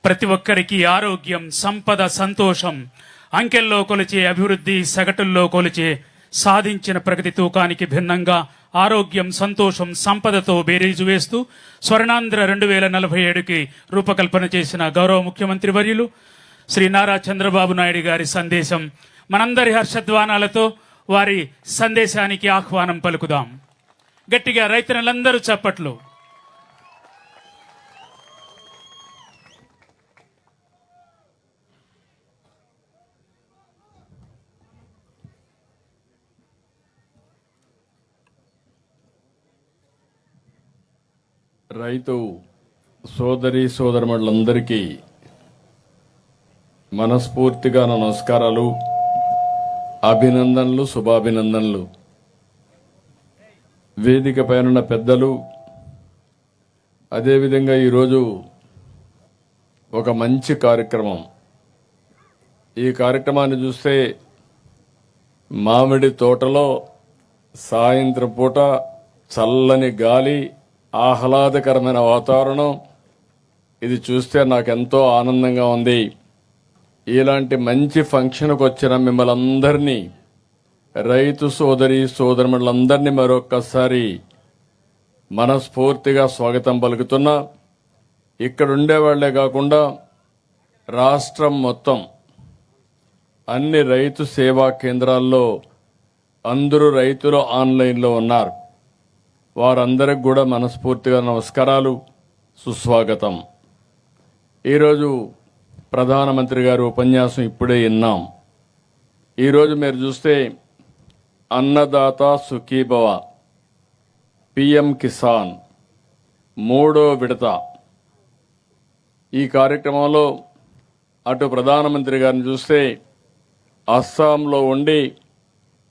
ప్రతి ఒక్కరికి ఆరోగ్యం, సంపద, సంతోషం, అంకెల్లో కొలిచే అభివృద్ధి, సగటుల్లో కొలిచే సాధించిన ప్రగతి తూకానికి భిన్నంగా ఆరోగ్యం, సంతోషం, సంపదతో బేరీజు వేస్తూ స్వర్ణాంధ్ర 2047కి రూపకల్పన చేసిన గౌరవ ముఖ్యమంత్రి వర్యులు శ్రీ నారా చంద్రబాబు నాయుడు గారి సందేశం మనందరి హర్షధ్వానాలతో వారి సందేశానికి ఆహ్వానం పలుకుదాం. గట్టిగా రైతులందరూ చప్పట్లు. రైతు సోదరి సోదరులందరికీ మనస్ఫూర్తిగా నమస్కారాలు, అభినందనలు, శుభాభినందనలు. వేదిక పైన పెద్దలు, అదేవిధంగా ఈరోజు ఒక మంచి కార్యక్రమం. ఈ కార్యక్రమాన్ని చూస్తే మామిడి తోటలో సాయంత్రం పూట చల్లని గాలి, ఆహ్లాదకరమైన వాతావరణం, ఇది చూస్తే నాకెంతో ఆనందంగా ఉంది. ఇలాంటి మంచి ఫంక్షన్కు వచ్చిన మిమ్మల్ని అందరినీ, రైతు సోదరి సోదరులందరినీ మరొక్కసారి మనస్ఫూర్తిగా స్వాగతం పలుకుతున్నా. ఇక్కడ ఉండేవాళ్లే కాకుండా రాష్ట్రం మొత్తం అన్ని రైతు సేవా కేంద్రాల్లో అందరూ రైతులు ఆన్లైన్లో ఉన్నారు. వారందరికి కూడా మనస్ఫూర్తిగా నమస్కారాలు, సుస్వాగతం. ఈరోజు ప్రధానమంత్రి గారి ఉపన్యాసం ఇప్పుడే విన్నాం. ఈరోజు మీరు చూస్తే అన్నదాత సుఖీభవ, పిఎం కిసాన్ 3వ విడత. ఈ కార్యక్రమంలో అటు ప్రధానమంత్రి గారిని చూస్తే అస్సాంలో ఉండి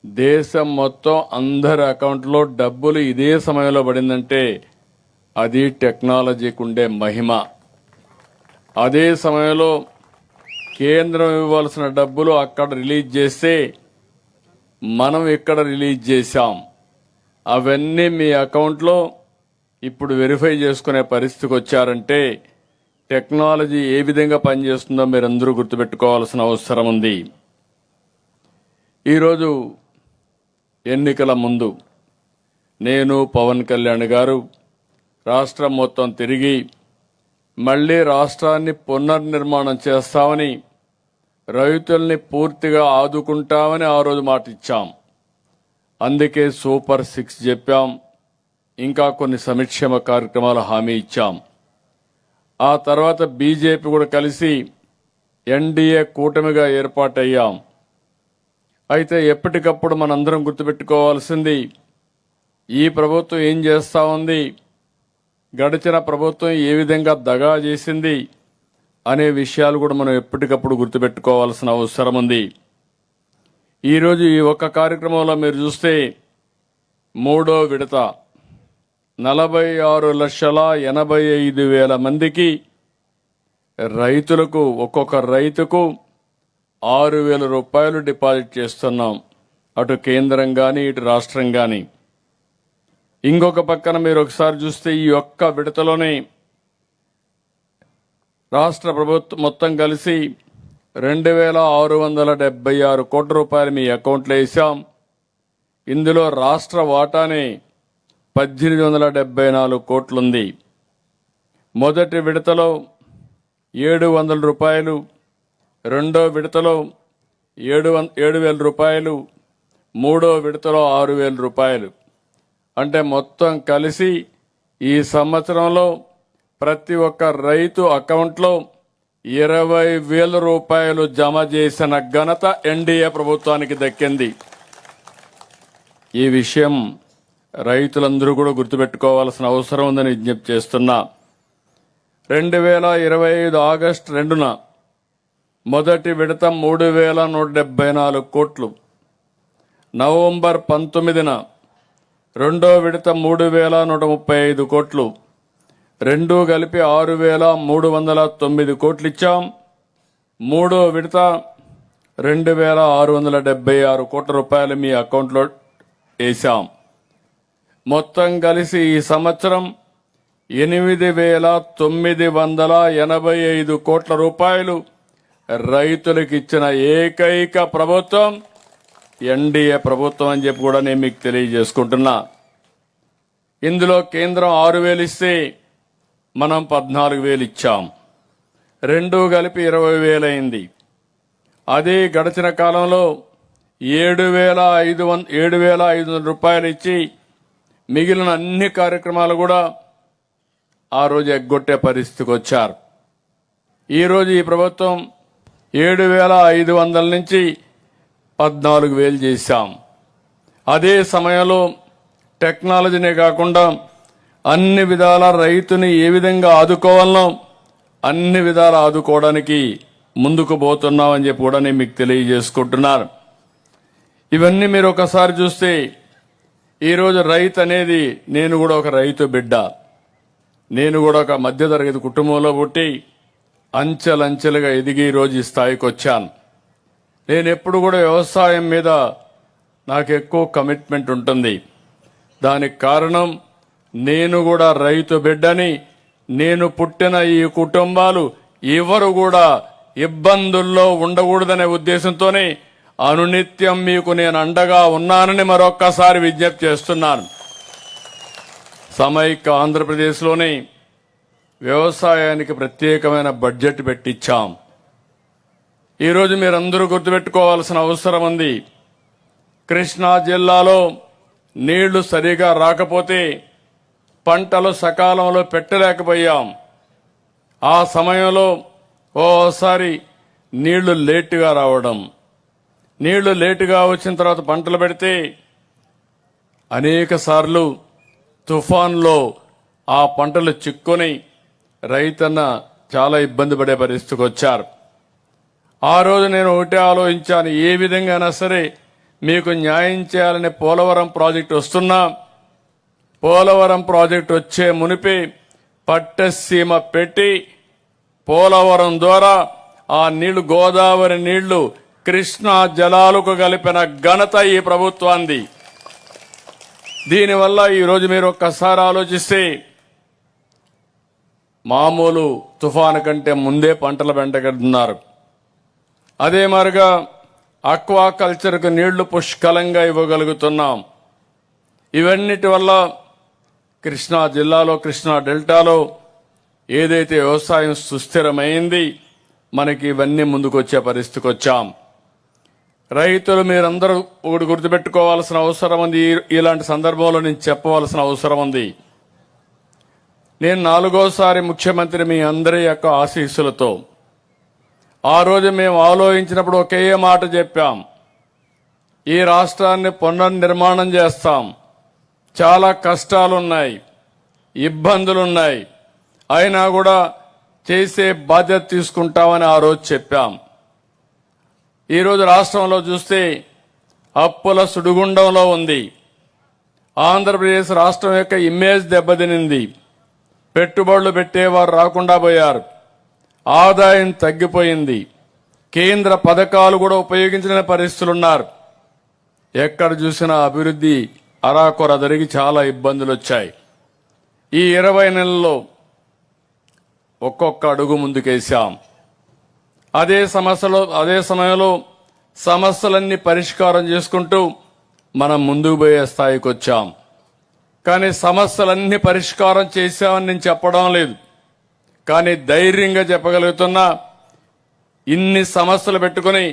దేశం మొత్తం అందరి అకౌంట్లో డబ్బులు ఇదే సమయంలో పడిందంటే అది టెక్నాలజీకి ఉండే మహిమ. అదే సమయంలో కేంద్రం ఇవ్వాల్సిన డబ్బులు అక్కడ రిలీజ్ చేస్తే మనం ఇక్కడ రిలీజ్ చేశాం. అవన్నీ మీ అకౌంట్లో ఇప్పుడు వెరిఫై చేసుకునే పరిస్థితికి వచ్చారంటే టెక్నాలజీ ఏ విధంగా పనిచేస్తుందో మీరందరూ గుర్తుపెట్టుకోవాల్సిన అవసరం ఉంది. ఈరోజు ఎన్నికల ముందు నేను, పవన్ కళ్యాణ్ గారు రాష్ట్రం మొత్తం తిరిగి మళ్లీ రాష్ట్రాన్ని పునర్నిర్మాణం చేస్తామని, రైతుల్ని పూర్తిగా ఆదుకుంటామని ఆ రోజు మాట ఇచ్చాం. అందుకే సూపర్ 6 చెప్పాం. ఇంకా కొన్ని సంక్షేమ కార్యక్రమాలు హామీ ఇచ్చాం. ఆ తర్వాత బీజేపీ కూడా కలిసి ఎన్డీఏ కూటమిగా ఏర్పాటయ్యాం. అయితే ఎప్పటికప్పుడు మనందరం గుర్తుపెట్టుకోవాల్సింది, ఈ ప్రభుత్వం ఏం చేస్తా ఉంది, గడిచిన ప్రభుత్వం ఏ విధంగా దగా చేసింది అనే విషయాలు కూడా మనం ఎప్పటికప్పుడు గుర్తుపెట్టుకోవాల్సిన అవసరం ఉంది. ఈరోజు ఈ ఒక్క కార్యక్రమంలో మీరు చూస్తే 3వ విడత 46,85,000 మందికి రైతులకు, ఒక్కొక్క రైతుకు 6,000 రూపాయలు డిపాజిట్ చేస్తున్నాం. అటు కేంద్రం గాని, ఇటు రాష్ట్రం గాని. ఇంకొక పక్కన మీరు ఒకసారి చూస్తే ఈ ఒక్క విడతలోనే రాష్ట్ర ప్రభుత్వం మొత్తం కలిసి 2,676 కోట్ల రూపాయలు మీ అకౌంట్లో వేశాం. ఇందులో రాష్ట్ర వాటానే 1,874 కోట్లుంది. మొదటి విడతలో 700 రూపాయలు, రెండో విడతలో 7,000 రూపాయలు, మూడో విడతలో 6,000 రూపాయలు. అంటే మొత్తం కలిసి ఈ సంవత్సరంలో ప్రతి ఒక్క రైతు అకౌంట్లో 20,000 రూపాయలు జమ చేసిన ఘనత ఎన్డీఏ ప్రభుత్వానికి దక్కింది. ఈ విషయం రైతులందరూ కూడా గుర్తుపెట్టుకోవాల్సిన అవసరం ఉందని విజ్ఞప్తి చేస్తున్నా. 2025 ఆగస్టు 2న మొదటి విడత 3,174 కోట్లు, నవంబర్ 19న రెండో విడత 3,135 కోట్లు, రెండూ కలిపి 6,309 కోట్లు ఇచ్చాం. మూడో విడత 2,676 కోట్ల రూపాయలు మీ అకౌంట్లో వేశాం. మొత్తం కలిసి ఈ సంవత్సరం 8,985 కోట్ల రూపాయలు రైతులకు ఇచ్చిన ఏకైక ప్రభుత్వం ఎన్డీఏ ప్రభుత్వం అని చెప్పి కూడా నేను మీకు తెలియజేసుకుంటున్నా. ఇందులో కేంద్రం 6,000 ఇస్తే మనం 14,000 ఇచ్చాం. రెండు కలిపి 20,000 అయింది. అదే గడిచిన కాలంలో 7,500 రూపాయలు ఇచ్చి మిగిలిన అన్ని కార్యక్రమాలు కూడా ఆ రోజు ఎగ్గొట్టే పరిస్థితికి వచ్చారు. ఈరోజు ఈ ప్రభుత్వం 7,500 నుంచి 14,000 చేశాం. అదే సమయంలో టెక్నాలజీనే కాకుండా అన్ని విధాల రైతుని ఏ విధంగా ఆదుకోవాలనో అన్ని విధాల ఆదుకోవడానికి ముందుకు పోతున్నామని చెప్పి కూడా నేను మీకు తెలియజేసుకుంటున్నాను. ఇవన్నీ మీరు ఒకసారి చూస్తే ఈరోజు రైతు అనేది, నేను కూడా ఒక రైతు బిడ్డ, నేను కూడా ఒక మధ్యతరగతి కుటుంబంలో పుట్టి అంచెలంచెలుగా ఎదిగి ఈరోజు ఈ స్థాయికి వచ్చాను. నేను ఎప్పుడు కూడా వ్యవసాయం మీద నాకు ఎక్కువ కమిట్మెంట్ ఉంటుంది. దానికి కారణం నేను కూడా రైతు బిడ్డని. నేను పుట్టిన ఈ కుటుంబాలు ఎవరు కూడా ఇబ్బందుల్లో ఉండకూడదనే ఉద్దేశంతోనే అనునిత్యం మీకు నేను అండగా ఉన్నానని మరొక్కసారి విజ్ఞప్తి చేస్తున్నాను. సమైక్య ఆంధ్రప్రదేశ్లోని వ్యవసాయానికి ప్రత్యేకమైన బడ్జెట్ పెట్టించాం. ఈరోజు మీరందరూ గుర్తుపెట్టుకోవాల్సిన అవసరం ఉంది. కృష్ణా జిల్లాలో నీళ్లు సరిగా రాకపోతే పంటలు సకాలంలో పెట్టలేకపోయాం. ఆ సమయంలో ఓసారి నీళ్లు లేటుగా రావడం, నీళ్లు లేటుగా వచ్చిన తర్వాత పంటలు పెడితే అనేక సార్లు తుఫాన్లో ఆ పంటలు చిక్కుని రైతన్న చాలా ఇబ్బంది పడే పరిస్థితికి వచ్చారు. ఆ రోజు నేను ఒకటే ఆలోచించాను, ఏ విధంగానైనా సరే మీకు న్యాయం చేయాలని పోలవరం ప్రాజెక్టు వస్తున్నా, పోలవరం ప్రాజెక్టు వచ్చే మునిపే పట్టసీమ పెట్టి పోలవరం ద్వారా ఆ నీళ్లు, గోదావరి నీళ్లు కృష్ణా జలాలకు కలిపిన ఘనత ఈ ప్రభుత్వాన్ని. దీనివల్ల ఈరోజు మీరు ఒక్కసారి ఆలోచిస్తే మామూలు తుఫాను కంటే ముందే పంటలు వెంటగడుతున్నారు. అదే మాదిరిగా ఆక్వాకల్చర్కు నీళ్లు పుష్కలంగా ఇవ్వగలుగుతున్నాం. ఇవన్నిటి వల్ల కృష్ణా జిల్లాలో, కృష్ణా డెల్టాలో ఏదైతే వ్యవసాయం సుస్థిరమైంది, మనకి ఇవన్నీ ముందుకొచ్చే పరిస్థితికి వచ్చాం. రైతులు మీరందరూ ఒకటి గుర్తుపెట్టుకోవాల్సిన అవసరం ఉంది. ఇలాంటి సందర్భంలో నేను చెప్పవలసిన అవసరం ఉంది. నేను 4వ ముఖ్యమంత్రి మీ అందరి యొక్క ఆశీస్సులతో. ఆ రోజు మేము ఆలోచించినప్పుడు ఒకే మాట చెప్పాం, ఈ రాష్ట్రాన్ని పునర్నిర్మాణం చేస్తాం. చాలా కష్టాలున్నాయి, ఇబ్బందులున్నాయి, అయినా కూడా చేసే బాధ్యత తీసుకుంటామని ఆ రోజు చెప్పాం. ఈరోజు రాష్ట్రంలో చూస్తే అప్పుల సుడిగుండంలో ఉంది. ఆంధ్రప్రదేశ్ రాష్ట్రం యొక్క ఇమేజ్ దెబ్బతినింది. పెట్టుబడులు పెట్టేవారు రాకుండా పోయారు. ఆదాయం తగ్గిపోయింది. కేంద్ర పథకాలు కూడా ఉపయోగించలేని పరిస్థితులున్నారు. ఎక్కడ చూసినా అభివృద్ధి అరాకొర జరిగి చాలా ఇబ్బందులు వచ్చాయి. ఈ 20 నెలల్లో ఒక్కొక్క అడుగు ముందుకేశాం. అదే సమయంలో సమస్యలన్నీ పరిష్కారం చేసుకుంటూ మనం ముందుకు పోయే స్థాయికి వచ్చాం. కానీ సమస్యలన్నీ పరిష్కారం చేశామని నేను చెప్పడం లేదు, కానీ ధైర్యంగా చెప్పగలుగుతున్నా, ఇన్ని సమస్యలు పెట్టుకుని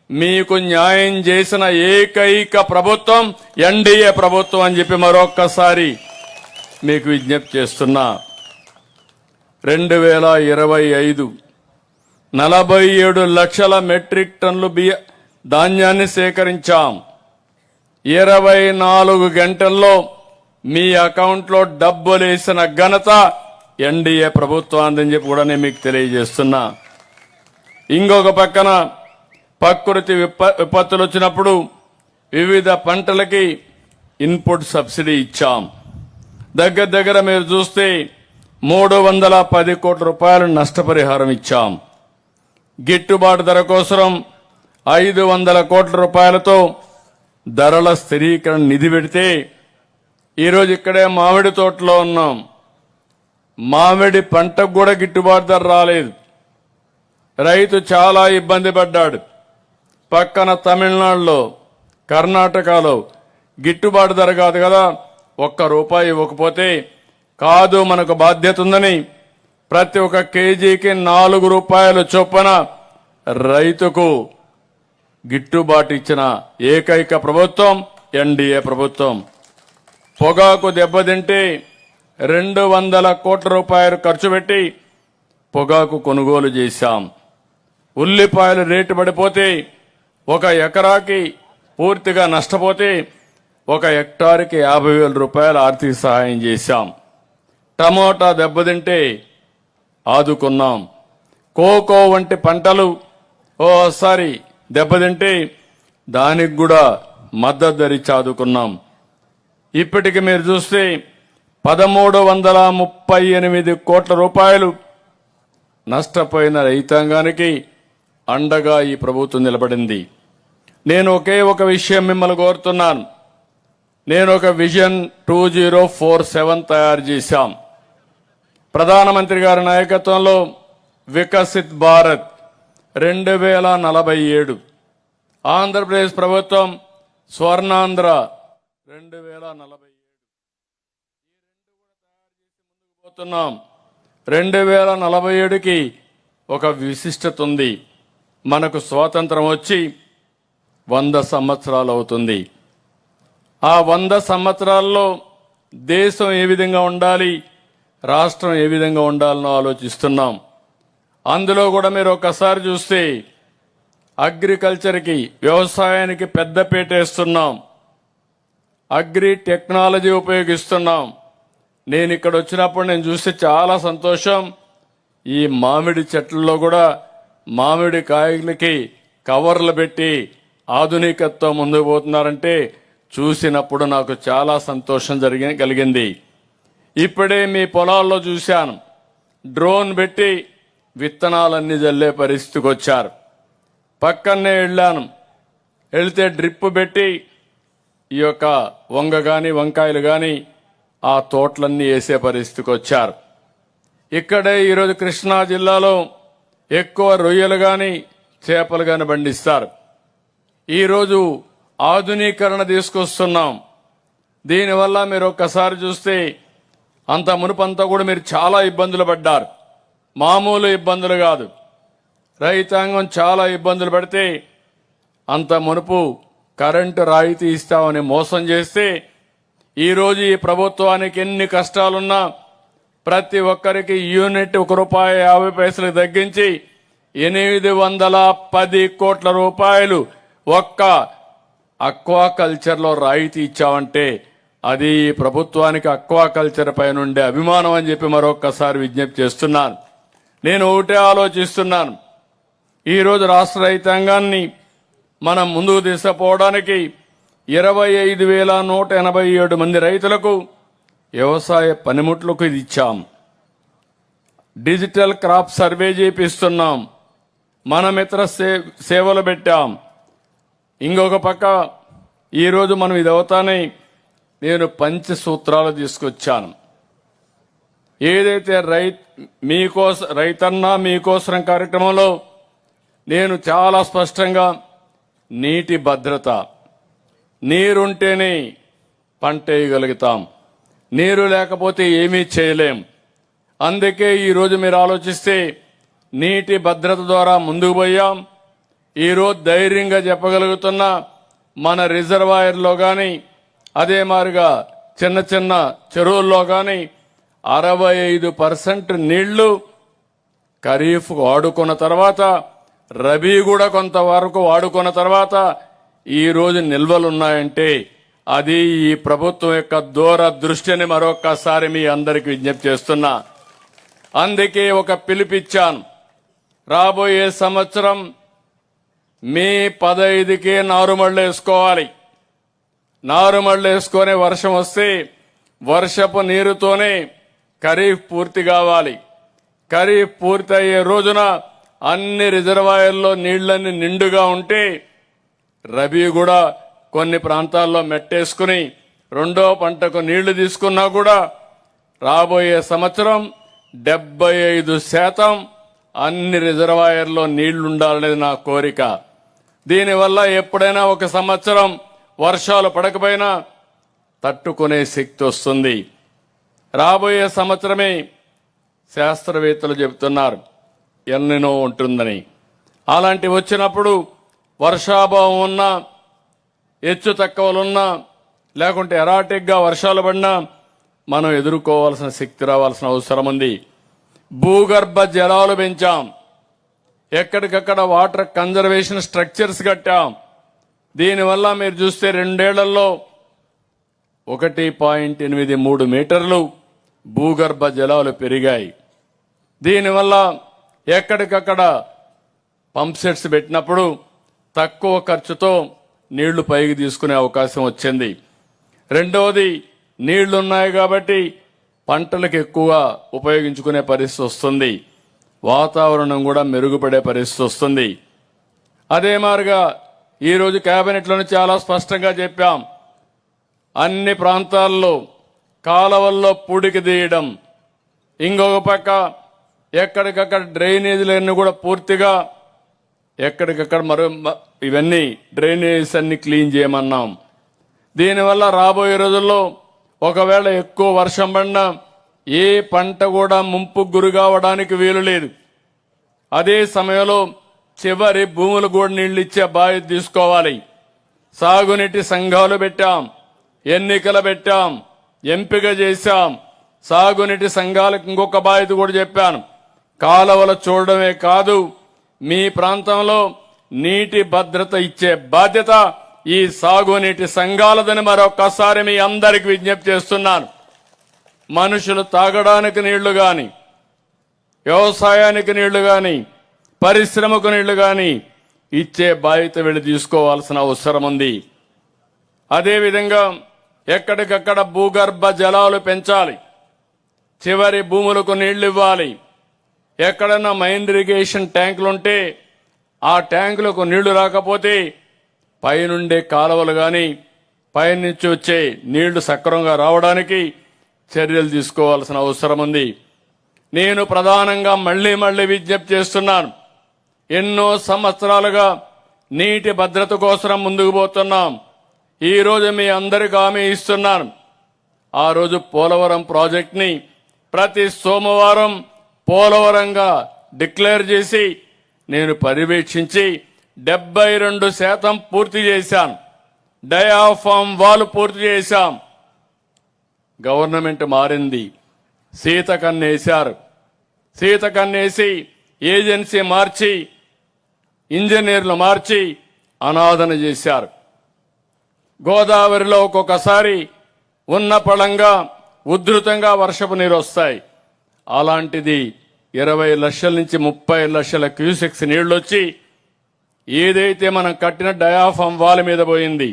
మీకు న్యాయం చేసిన ఏకైక ప్రభుత్వం ఎన్డీఏ ప్రభుత్వం అని చెప్పి మరొక్కసారి మీకు విజ్ఞప్తి చేస్తున్నా. 2025 47 లక్షల మెట్రిక్ టన్నులు ధాన్యాన్ని సేకరించాం. 24 గంటల్లో మీ అకౌంట్లో డబ్బులేసిన ఘనత ఎన్డీఏ ప్రభుత్వాన్ని చెప్పి కూడా నేను మీకు తెలియజేస్తున్నా. ఇంకొక పక్కన ప్రకృతి విపత్తులు వచ్చినప్పుడు వివిధ పంటలకి ఇన్పుట్ సబ్సిడీ ఇచ్చాం. దగ్గర మీరు చూస్తే 310 కోట్ల రూపాయలు నష్టపరిహారం ఇచ్చాం. గిట్టుబాటు ధర కోసం 500 కోట్ల రూపాయలతో ధరల స్థిరీకరణ నిధి పెడితే ఈరోజు ఇక్కడే మామిడి తోటలో ఉన్నాం. మామిడి పంటకు కూడా గిట్టుబాటు ధర రాలేదు. రైతు చాలా ఇబ్బంది పడ్డాడు. పక్కన తమిళనాడులో, కర్ణాటకలో గిట్టుబాటు ధర కాదు కదా, ₹1 ఇవ్వకపోతే కాదు, మనకు బాధ్యత ఉందని ప్రతి ఒక్క కేజీకి ₹4 చొప్పున రైతుకు గిట్టుబాటు ఇచ్చిన ఏకైక ప్రభుత్వం ఎన్డీఏ ప్రభుత్వం. పొగాకు దెబ్బతింటే ₹200 కోట్ల ఖర్చు పెట్టి పొగాకు కొనుగోలు చేశాం. ఉల్లిపాయలు రేటు పడిపోతే 1 ఎకరాకి పూర్తిగా నష్టపోతే 1 హెక్టార్కి ₹50,000 ఆర్థిక సహాయం చేశాం. టమోటా దెబ్బతింటే ఆదుకున్నాం. కోకో వంటి పంటలు ఓసారి దెబ్బతింటే దానికి కూడా మద్దతు ధర ఇచ్చి ఆదుకున్నాం. ఇప్పటికి మీరు చూస్తే ₹1,338 కోట్ల నష్టపోయిన రైతాంగానికి అండగా ఈ ప్రభుత్వం నిలబడింది. నేను ఒకే ఒక విషయం మిమ్మల్ని కోరుతున్నాను. నేను ఒక విజన్ 2047 తయారు చేశాం. ప్రధానమంత్రి గారి నాయకత్వంలో వికసిత్ భారత్ 2047, ఆంధ్రప్రదేశ్ ప్రభుత్వం స్వర్ణాంధ్ర 2047 పోతున్నాం. 2047కి ఒక విశిష్టత ఉంది. మనకు స్వాతంత్రం వచ్చి 100 సంవత్సరాలు అవుతుంది. ఆ 100 సంవత్సరాల్లో దేశం ఏ విధంగా ఉండాలి, రాష్ట్రం ఏ విధంగా ఉండాలనో ఆలోచిస్తున్నాం. అందులో కూడా మీరు ఒకసారి చూస్తే అగ్రికల్చర్కి, వ్యవసాయానికి పెద్దపీట వేస్తున్నాం. అగ్రి టెక్నాలజీ ఉపయోగిస్తున్నాం. నేను ఇక్కడ వచ్చినప్పుడు నేను చూస్తే చాలా సంతోషం. ఈ మామిడి చెట్లలో కూడా మామిడి కాయలకి కవర్లు పెట్టి ఆధునికతతో ముందుకు పోతున్నారంటే చూసినప్పుడు నాకు చాలా సంతోషం కలిగింది. ఇప్పుడే మీ పొలాల్లో చూశాను, డ్రోన్ పెట్టి విత్తనాలన్నీ జల్లే పరిస్థితికి వచ్చారు. పక్కనే వెళ్ళాను, వెళితే డ్రిప్ పెట్టి ఈ యొక్క వంగ కానీ వంకాయలు కానీ ఆ తోటలన్నీ వేసే పరిస్థితికి వచ్చారు. ఇక్కడే ఈరోజు కృష్ణా జిల్లాలో ఎక్కువ రొయ్యలు కానీ చేపలు కానీ పండిస్తారు. ఈరోజు ఆధునీకరణ తీసుకొస్తున్నాం. దీనివల్ల మీరు ఒక్కసారి చూస్తే అంత మునుపంతా కూడా మీరు చాలా ఇబ్బందులు పడ్డారు. మామూలు ఇబ్బందులు కాదు, రైతాంగం చాలా ఇబ్బందులు పడితే అంత మునుపు కరెంటు రాయితీ ఇస్తామని మోసం చేస్తే ఈరోజు ఈ ప్రభుత్వానికి ఎన్ని కష్టాలున్నా ప్రతి ఒక్కరికి యూనిట్ ₹1.50 తగ్గించి 810 కోట్ల ఒక్క అక్వాకల్చర్లో రాయితీ ఇచ్చామంటే అది ఈ ప్రభుత్వానికి అక్వాకల్చర్ పైన ఉండే అభిమానం అని చెప్పి మరొక్కసారి విజ్ఞప్తి చేస్తున్నాను. నేను ఒకటే ఆలోచిస్తున్నాను, ఈరోజు రాష్ట్ర రైతాంగాన్ని మనం ముందుకు తీసుకుపోవడానికి 25,187 మంది రైతులకు వ్యవసాయ పనిముట్లకు ఇది ఇచ్చాం. డిజిటల్ క్రాప్ సర్వే చేపిస్తున్నాం. మనం ఇతర సేవలు పెట్టాం. ఇంకొక పక్క ఈరోజు మనం ఇది అవుతానే నేను పంచసూత్రాలు తీసుకొచ్చాను. ఏదైతే రైతన్నా మీకోసం కార్యక్రమంలో నేను చాలా స్పష్టంగా నీటి భద్రత, నీరుంటేనే పంట వేయగలుగుతాం, నీరు లేకపోతే ఏమీ చేయలేం. అందుకే ఈరోజు మీరు ఆలోచిస్తే నీటి భద్రత ద్వారా ముందుకు పోయాం. ఈరోజు ధైర్యంగా చెప్పగలుగుతున్న మన రిజర్వాయర్లో కానీ అదే మాదిరిగా చిన్న చిన్న చెరువుల్లో కానీ 65% నీళ్లు ఖరీఫ్ వాడుకున్న తర్వాత, రబీ కూడా కొంతవరకు వాడుకున్న తర్వాత ఈరోజు నిల్వలున్నాయంటే అది ఈ ప్రభుత్వం యొక్క దూరదృష్టిని మరొక్కసారి మీ అందరికి విజ్ఞప్తి చేస్తున్నా. అందుకే ఒక పిలుపిచ్చాను, రాబోయే సంవత్సరం మే 15కే నారుమళ్ళు వేసుకోవాలి. నారుమళ్ళు వేసుకొని వర్షం వస్తే వర్షపు నీరుతోనే ఖరీఫ్ పూర్తి కావాలి. ఖరీఫ్ పూర్తయ్యే రోజున అన్ని రిజర్వాయర్లో నీళ్లన్నీ నిండుగా ఉంటే రబీ కూడా కొన్ని ప్రాంతాల్లో మెట్టేసుకుని రెండో పంటకు నీళ్లు తీసుకున్నా కూడా రాబోయే సంవత్సరం 75% అన్ని రిజర్వాయర్లో నీళ్లుండాలనేది నా కోరిక. దీనివల్ల ఎప్పుడైనా ఒక సంవత్సరం వర్షాలు పడకపోయినా తట్టుకునే శక్తి వస్తుంది. రాబోయే సంవత్సరమే శాస్త్రవేత్తలు చెబుతున్నారు ఎల్నినో ఉంటుందని. అలాంటి వచ్చినప్పుడు వర్షాభావం ఉన్నా, హెచ్చు తక్కువలున్నా, లేకుంటే ఎరాటిక్గా వర్షాలు పడినా మనం ఎదుర్కోవాల్సిన శక్తి రావాల్సిన అవసరం ఉంది. భూగర్భ జలాలు పెంచాం, ఎక్కడికక్కడ వాటర్ కన్జర్వేషన్ స్ట్రక్చర్స్ కట్టాం. దీనివల్ల మీరు చూస్తే 2 ఏళ్లలో 1.83 మీటర్లు భూగర్భ జలాలు పెరిగాయి. దీనివల్ల ఎక్కడికక్కడ పంప్ సెట్స్ పెట్టినప్పుడు తక్కువ ఖర్చుతో నీళ్లు పైకి తీసుకునే అవకాశం వచ్చింది. రెండవది, నీళ్లున్నాయి కాబట్టి పంటలకు ఎక్కువ ఉపయోగించుకునే పరిస్థితి వస్తుంది. వాతావరణం కూడా మెరుగుపడే పరిస్థితి వస్తుంది. అదే మాదిరిగా ఈరోజు కేబినెట్లోనే చాలా స్పష్టంగా చెప్పాం, అన్ని ప్రాంతాల్లో కాలవల్లో పూడికి తీయడం, ఇంకొక పక్క ఎక్కడికక్కడ డ్రైనేజీలన్నీ కూడా పూర్తిగా ఎక్కడికక్కడ ఇవన్నీ డ్రైనేజెస్ అన్ని క్లీన్ చేయమన్నాం. దీనివల్ల రాబోయే రోజుల్లో ఒకవేళ ఎక్కువ వర్షం పడినా ఏ పంట కూడా ముంపుకు గురి కావడానికి వీలు లేదు. అదే సమయంలో చివరి భూములు కూడా నీళ్లు ఇచ్చే బాధ్యత తీసుకోవాలి. సాగునీటి సంఘాలు పెట్టాం, ఎన్నికలు పెట్టాం, ఎంపిక చేశాం. సాగునీటి సంఘాలకు ఇంకొక బాధ్యత కూడా చెప్పాను. కాలువలు చూడడమే కాదు, మీ ప్రాంతంలో నీటి భద్రత ఇచ్చే బాధ్యత ఈ సాగునీటి సంఘాలదని మరొక్కసారి మీ అందరికి విజ్ఞప్తి చేస్తున్నాను. మనుషులు తాగడానికి నీళ్లు గాని, వ్యవసాయానికి నీళ్లు గాని, పరిశ్రమకు నీళ్లు గాని ఇచ్చే బాధ్యత వీళ్ళు తీసుకోవాల్సిన అవసరం ఉంది. అదేవిధంగా ఎక్కడికక్కడ భూగర్భ జలాలు పెంచాలి, చివరి భూములకు నీళ్లు ఇవ్వాలి. ఎక్కడన్నా మైన్ ఇరిగేషన్ ట్యాంకులుంటే ఆ ట్యాంకులకు నీళ్లు రాకపోతే పైనుండే కాలువలు గాని, పైనుంచి వచ్చే నీళ్లు సక్రమంగా రావడానికి చర్యలు తీసుకోవాల్సిన అవసరం ఉంది. నేను ప్రధానంగా మళ్లీ విజ్ఞప్తి చేస్తున్నాను. ఎన్నో సంవత్సరాలుగా నీటి భద్రత కోసం ముందుకు పోతున్నాం. ఈ రోజు మీ అందరికీ హామీ ఇస్తున్నాను. ఆ రోజు పోలవరం ప్రాజెక్టుని ప్రతి సోమవారం పోలవరంగా డిక్లేర్ చేసి నేను పర్యవేక్షించి 72% పూర్తి చేశాను. డయాఫామ్ వాల్ పూర్తి చేశాం. గవర్నమెంట్ మారింది, సీతకన్నేశారు. సీతకన్నేసి ఏజెన్సీ మార్చి, ఇంజనీర్లు మార్చి అనాదన చేశారు. గోదావరిలో ఒక్కొక్కసారి ఉన్న పళంగా ఉధృతంగా వర్షపు నీరు వస్తాయి. అలాంటిది 20 లక్షల నుంచి 30 లక్షల క్యూసెక్స్ నీళ్లు వచ్చి ఏదైతే మనం కట్టిన డయాఫామ్ వాల్ మీద పోయింది,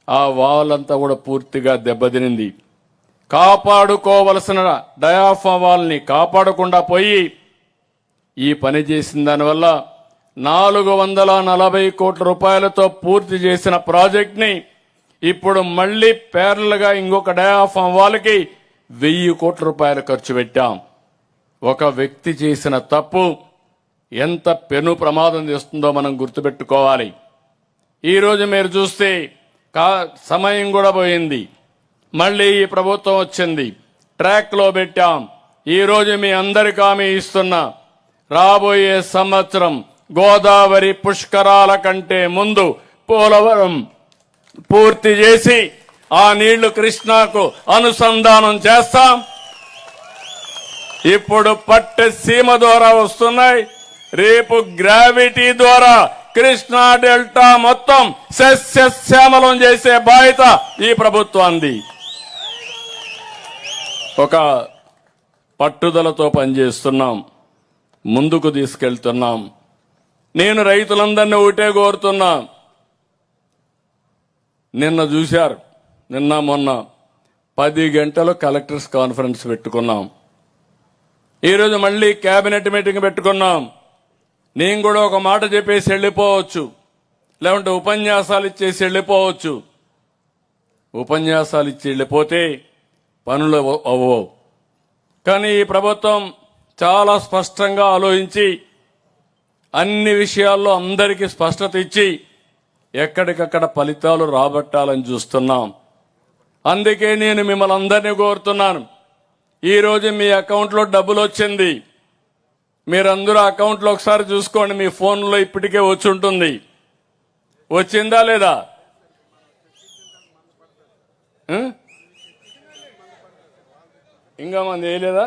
ఆ వాల్ అంతా కూడా పూర్తిగా దెబ్బతినింది. కాపాడుకోవలసిన డయాఫామ్ వాల్ని కాపాడకుండా పోయి ఈ పని చేసిన దానివల్ల 440 కోట్ల రూపాయలతో పూర్తి చేసిన ప్రాజెక్ట్ ని ఇప్పుడు మళ్లీ పేర్లుగా ఇంకొక డయాఫామ్ వాల్కి 1000 కోట్ల రూపాయలు ఖర్చు పెట్టాం. ఒక వ్యక్తి చేసిన తప్పు ఎంత పెను ప్రమాదం చేస్తుందో మనం గుర్తుపెట్టుకోవాలి. ఈరోజు మీరు చూస్తే సమయం కూడా పోయింది, మళ్లీ ఈ ప్రభుత్వం వచ్చింది, ట్రాక్ లో పెట్టాం. ఈరోజు మీ అందరికీ హామీ ఇస్తున్నా, రాబోయే సంవత్సరం గోదావరి పుష్కరాల కంటే ముందు పోలవరం పూర్తి చేసి ఆ నీళ్లు కృష్ణాకు అనుసంధానం చేస్తాం. ఇప్పుడు పట్టె సీమ ద్వారా వస్తున్నాయి, రేపు గ్రావిటీ ద్వారా కృష్ణా డెల్టా మొత్తం సస్యశ్యామలం చేసే బాధ్యత ఈ ప్రభుత్వాన్ని. ఒక పట్టుదలతో పనిచేస్తున్నాం, ముందుకు తీసుకెళ్తున్నాం. నేను రైతులందరినీ ఒకటే కోరుతున్నా, నిన్న చూశారు, నిన్న మొన్న 10 గంటలు కలెక్టర్స్ కాన్ఫరెన్స్ పెట్టుకున్నాం. ఈరోజు మళ్లీ కేబినెట్ మీటింగ్ పెట్టుకున్నాం. నేను కూడా ఒక మాట చెప్పేసి వెళ్ళిపోవచ్చు, లేకుంటే ఉపన్యాసాలు ఇచ్చేసి వెళ్ళిపోవచ్చు. ఉపన్యాసాలు ఇచ్చి వెళ్ళిపోతే పనులు అవ్వవు. కానీ ఈ ప్రభుత్వం చాలా స్పష్టంగా ఆలోచించి అన్ని విషయాల్లో అందరికీ స్పష్టత ఇచ్చి ఎక్కడికక్కడ ఫలితాలు రాబట్టాలని చూస్తున్నాం. అందుకే నేను మిమ్మల్ని అందరినీ కోరుతున్నాను, ఈరోజు మీ అకౌంట్లో డబ్బులు వచ్చింది, మీరందరూ అకౌంట్లో ఒకసారి చూసుకోండి. మీ ఫోన్లో ఇప్పటికే వచ్చి ఉంటుంది. వచ్చిందా లేదా? ఇంకా మంది వేయలేదా?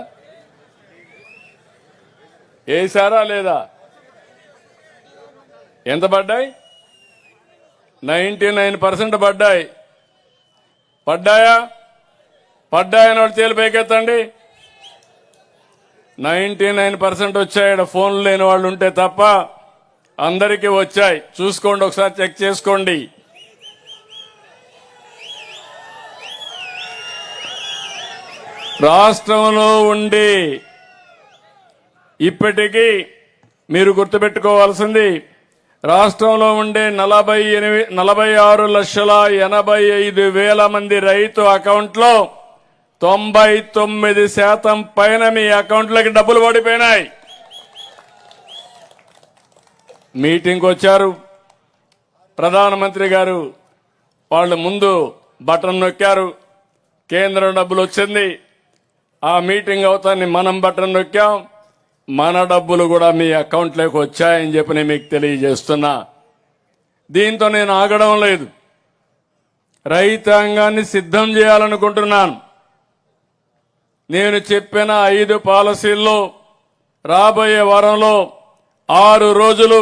వేసారా లేదా? ఎంత పడ్డాయి? 99% పడ్డాయి. పడ్డాయా? పడ్డాయని వాళ్ళు చేలు పైకెత్తండి. 99% వచ్చాయి. ఫోన్లు లేని వాళ్ళు ఉంటే తప్ప అందరికీ వచ్చాయి. చూసుకోండి, ఒకసారి చెక్ చేసుకోండి. రాష్ట్రంలో ఉండి ఇప్పటికీ మీరు గుర్తుపెట్టుకోవాల్సింది, రాష్ట్రంలో ఉండే 46,85,000 మంది రైతు అకౌంట్లో 99% పైన మీ అకౌంట్లోకి డబ్బులు పడిపోయినాయి. మీటింగ్కి వచ్చారు ప్రధానమంత్రి గారు, వాళ్ళు ముందు బటన్ నొక్కారు, కేంద్రం డబ్బులు వచ్చింది. ఆ మీటింగ్ అవుతాన్ని మనం బటన్ నొక్కాం, మన డబ్బులు కూడా మీ అకౌంట్లోకి వచ్చాయని చెప్పి నేను మీకు తెలియజేస్తున్నా. దీంతో నేను ఆగడం లేదు, రైతాంగాన్ని సిద్ధం చేయాలనుకుంటున్నాను. నేను చెప్పిన 5 పాలసీల్లో రాబోయే వారంలో 6 రోజులు